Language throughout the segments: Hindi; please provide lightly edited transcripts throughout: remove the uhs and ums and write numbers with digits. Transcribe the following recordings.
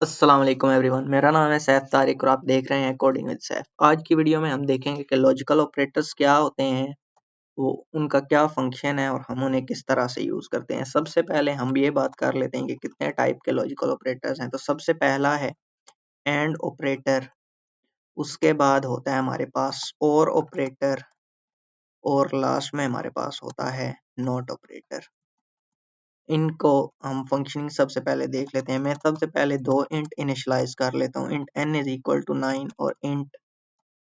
अस्सलाम वालेकुम एवरीवन, मेरा नाम है सैफ तारिक और आप देख रहे हैं कोडिंग विद सैफ। आज की वीडियो में हम देखेंगे कि लॉजिकल ऑपरेटर्स क्या होते हैं, वो उनका क्या फंक्शन है और हम उन्हें किस तरह से यूज़ करते हैं। सबसे पहले हम ये बात कर लेते हैं कि कितने टाइप के लॉजिकल ऑपरेटर्स हैं। तो सबसे पहला है एंड ऑपरेटर, उसके बाद होता है हमारे पास और ऑपरेटर और लास्ट में हमारे पास होता है नॉट ऑपरेटर। इनको हम फंक्शनिंग सबसे पहले देख लेते हैं। मैं सबसे पहले दो इंट इनिशियलाइज कर लेता हूँ, int n is equal to 9 और int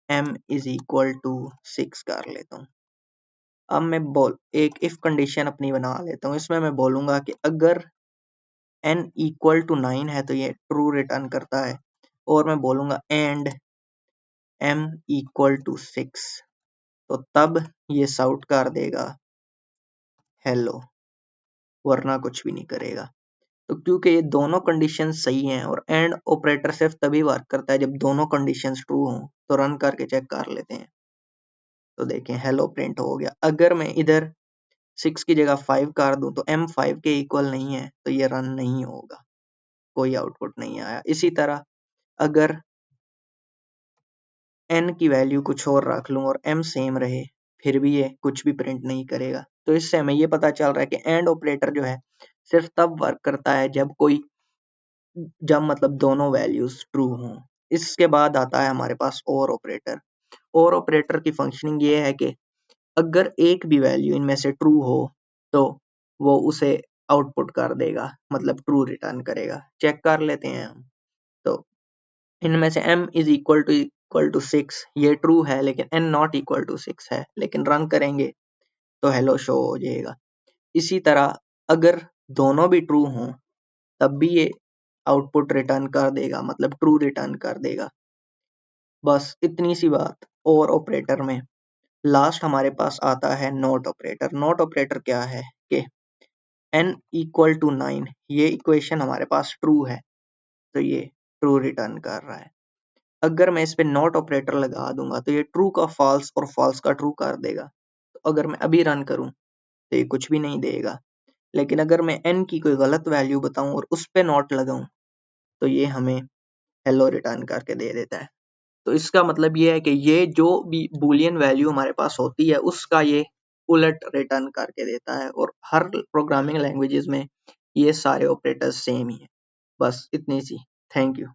m is equal to 6 कर लेता हूँ। अब मैं एक इफ कंडीशन अपनी बना लेता हूँ। इसमें मैं बोलूंगा कि अगर n इक्वल टू 9 है तो ये ट्रू रिटर्न करता है, और मैं बोलूंगा एंड m इक्वल टू 6, तो तब ये साउट कर देगा हेलो, वरना कुछ भी नहीं करेगा। तो क्योंकि ये दोनों कंडीशन सही हैं और एंड ऑपरेटर सिर्फ तभी वर्क करता है जब दोनों कंडीशंस ट्रू हों, तो रन करके चेक कर लेते हैं। तो देखें हेलो प्रिंट हो गया। अगर मैं इधर 6 की जगह 5 कर दूं तो m 5 के इक्वल नहीं है, तो ये रन नहीं होगा, कोई आउटपुट नहीं आया। इसी तरह अगर n की वैल्यू कुछ और रख लूं और m सेम रहे, फिर भी ये कुछ भी प्रिंट नहीं करेगा। तो इससे हमें ये पता चल रहा है कि एंड ऑपरेटर जो है सिर्फ तब वर्क करता है जब मतलब दोनों वैल्यूज ट्रू हों। इसके बाद आता है हमारे पास और ऑपरेटर। और ऑपरेटर की फंक्शनिंग ये है कि अगर एक भी वैल्यू इनमें से ट्रू हो तो वो उसे आउटपुट कर देगा, मतलब ट्रू रिटर्न करेगा। चेक कर लेते हैं हम। तो इनमें से m इज इक्वल टू 6 ये ट्रू है, लेकिन n नॉट इक्वल टू 6 है। लेकिन रन करेंगे तो हेलो शो हो जाएगा। इसी तरह अगर दोनों भी ट्रू हों तब भी ये आउटपुट रिटर्न कर देगा, मतलब ट्रू रिटर्न कर देगा। बस इतनी सी बात। और ऑपरेटर में लास्ट हमारे पास आता है नॉट ऑपरेटर। नॉट ऑपरेटर क्या है कि n इक्वल टू 9 ये इक्वेशन हमारे पास ट्रू है, तो ये ट्रू रिटर्न कर रहा है। अगर मैं इस पे नॉट ऑपरेटर लगा दूंगा तो ये ट्रू का फॉल्स और फॉल्स का ट्रू कर देगा। तो अगर मैं अभी रन करूं तो ये कुछ भी नहीं देगा। लेकिन अगर मैं n की कोई गलत वैल्यू बताऊं और उस पे नॉट लगाऊं तो ये हमें हेलो रिटर्न करके दे देता है। तो इसका मतलब ये है कि ये जो भी बूलियन वैल्यू हमारे पास होती है उसका ये उलट रिटर्न करके देता है। और हर प्रोग्रामिंग लैंग्वेजेस में ये सारे ऑपरेटर्स सेम ही है। बस इतनी सी। Thank you.